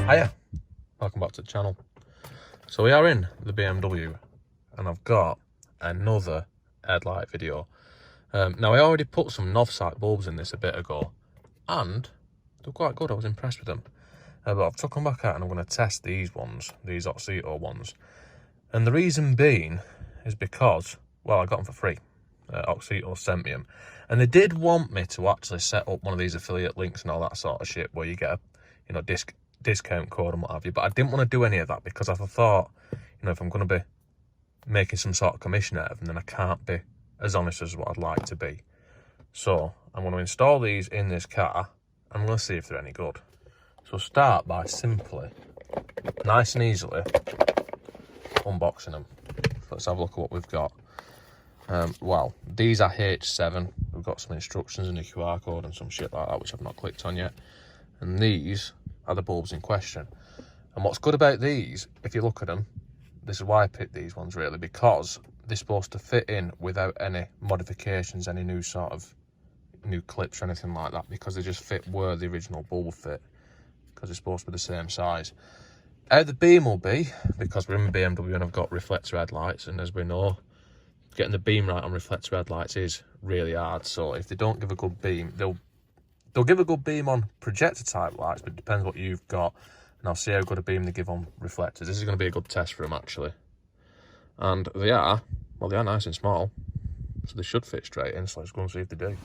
Hiya, welcome back to the channel. So we are in the BMW and I've got another headlight video. Now I already put some Auxito bulbs in this a bit ago and they're quite good. I was impressed with them. But I've took them back out and I'm going to test these ones, these Auxito ones. And the reason being is because, well, I got them for free. Auxito sent me them. And they did want me to actually set up one of these affiliate links and all that sort of shit where you get a, discount code and what have you. But I didn't want to do any of that because I thought, if I'm going to be making some sort of commission out of them, then I can't be as honest as what I'd like to be. So I'm going to install these in this car and I'm going to see if they're any good. So start by simply, nice and easily, unboxing them. Let's have a look at what we've got. Well, these are H7. We've got some instructions and a QR code and some shit like that, which I've not clicked on yet. And these are the bulbs in question. And what's good about these, if you look at them, this is why I picked these ones really, because they're supposed to fit in without any modifications, any new clips or anything like that, because they just fit where the original bulb fit, because they're supposed to be the same size. How the beam will be, because we're in BMW and I've got reflector headlights, and as we know, getting the beam right on reflector headlights is really hard. So if they don't give a good beam, they'll give a good beam on projector type lights, but it depends what you've got, and I'll see how good a beam they give on reflectors. This is going to be a good test for them actually. And they are nice and small, so they should fit straight in, so let's go and see if they do.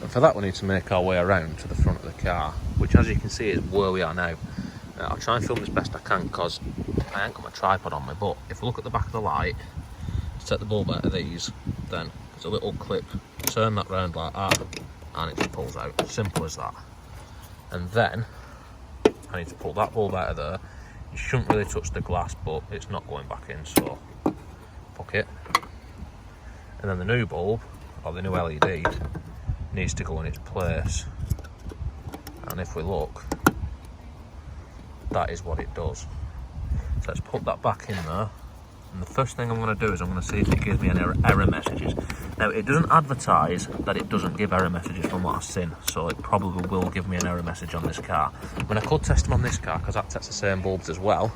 And for that we need to make our way around to the front of the car, which as you can see is where we are now. I'll try and film as best I can because I ain't got my tripod on me, but if we look at the back of the light, set the bulb out of these, then there's a little clip, turn that round like that, and it just pulls out. Simple as that. And then I need to pull that bulb out of there. You shouldn't really touch the glass, but it's not going back in, so fuck it. And then the new bulb, or the new LED, needs to go in its place. And if we look, that is what it does. So let's put that back in there. And the first thing I'm going to do is I'm going to see if it gives me any error messages. Now, it doesn't advertise that it doesn't give error messages from what I've seen, so it probably will give me an error message on this car. I mean, I could test them on this car because that tests the same bulbs as well.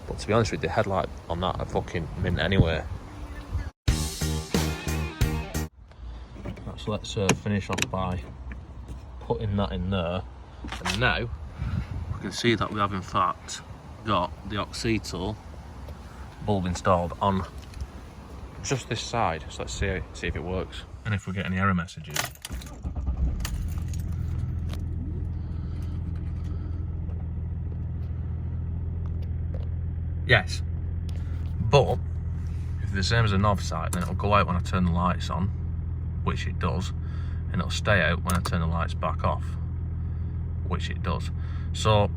But to be honest with you, the headlight on that are fucking mint anyway. So let's finish off by putting that in there. And now, we can see that we have in fact got the Auxito bulb installed on just this side, so let's see if it works and if we get any error messages. Yes, but if they're the same as a Auxito, then it'll go out when I turn the lights on, which it does, and it'll stay out when I turn the lights back off, which it does. So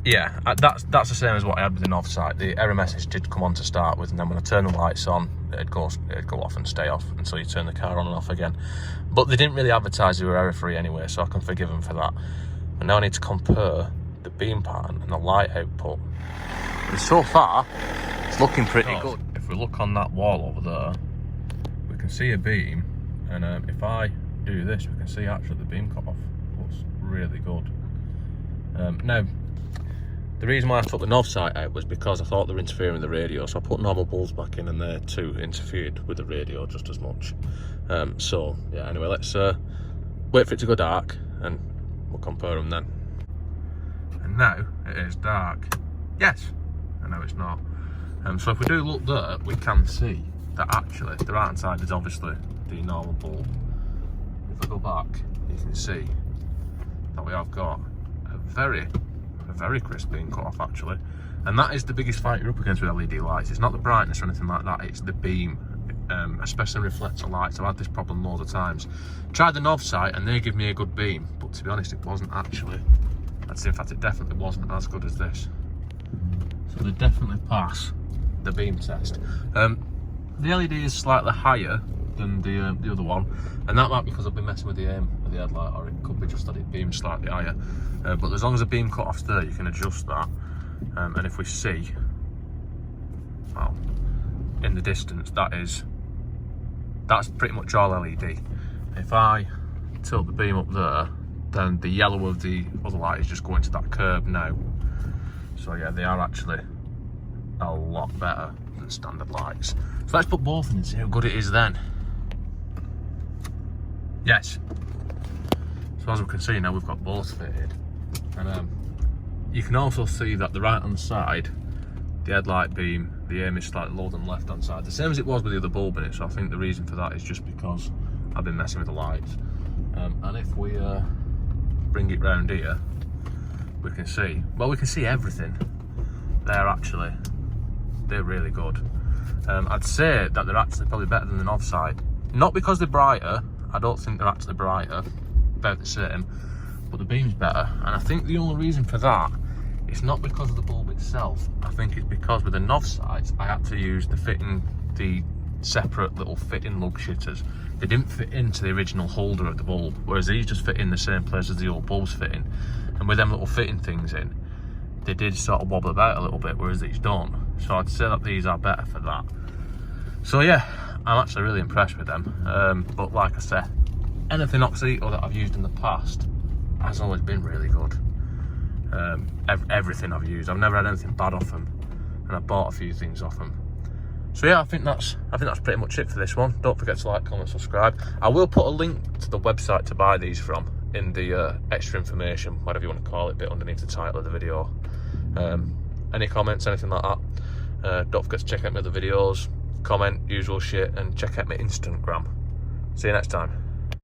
yeah, that's the same as what I had with the Auxito. The error message did come on to start with, and then when I turn the lights on, it'd go off and stay off until you turn the car on and off again. But they didn't really advertise they were error free anyway, so I can forgive them for that. And now I need to compare the beam pattern and the light output. And so far, it's looking pretty good. If we look on that wall over there, we can see a beam, and if I do this, we can see actually the beam cut off. Looks really good. Now, the reason why I took the Auxito out was because I thought they were interfering with the radio, so I put normal bulbs back in and they too interfered with the radio just as much. So yeah, anyway, let's wait for it to go dark and we'll compare them then. And now it is dark. Yes, I know it's not. So if we do look there, we can see that actually the right hand side is obviously the normal bulb. If I go back, you can see that we have got a very crisp beam cut off actually, and that is the biggest fight you're up against with LED lights. It's not the brightness or anything like that, it's the beam, especially reflector lights. I've had this problem loads of times. Tried the Auxito and they give me a good beam, but to be honest it wasn't actually. In fact it definitely wasn't as good as this. So they definitely pass the beam test. The LED is slightly higher than the other one, and that might be because I've been messing with the aim of the headlight, or it could be just that it beams slightly higher. But as long as the beam cut off's there, you can adjust that. And if we see, well, in the distance, that's pretty much all LED. If I tilt the beam up there, then the yellow of the other light is just going to that curb now. So yeah, they are actually a lot better than standard lights. So let's put both in and see how good it is then. Yes. So as we can see now, we've got both fitted. And you can also see that the right hand side, the headlight beam, the aim is slightly lower than the left hand side. The same as it was with the other bulb in it, so I think the reason for that is just because I've been messing with the lights. And if we bring it round here, we can see, well, we can see everything. They're really good. I'd say that they're actually probably better than the knob side. Not because they're brighter, I don't think they're actually brighter, about the same, but the beam's better. And I think the only reason for that, it's not because of the bulb itself. I think it's because with the knob sides, I had to use the separate little fitting lug shitters. They didn't fit into the original holder of the bulb, whereas these just fit in the same place as the old bulbs fit in. And with them little fitting things in, they did sort of wobble about a little bit, whereas these don't. So I'd say that these are better for that. So yeah, I'm actually really impressed with them. But like I said, anything Auxito that I've used in the past has always been really good. Everything I've used, I've never had anything bad off them, and I bought a few things off them. So yeah, I think that's pretty much it for this one. Don't forget to like, comment, subscribe. I will put a link to the website to buy these from in the extra information, whatever you want to call it, bit underneath the title of the video. Any comments, anything like that, don't forget to check out my other videos, comment, usual shit, and check out my Instagram. See you next time.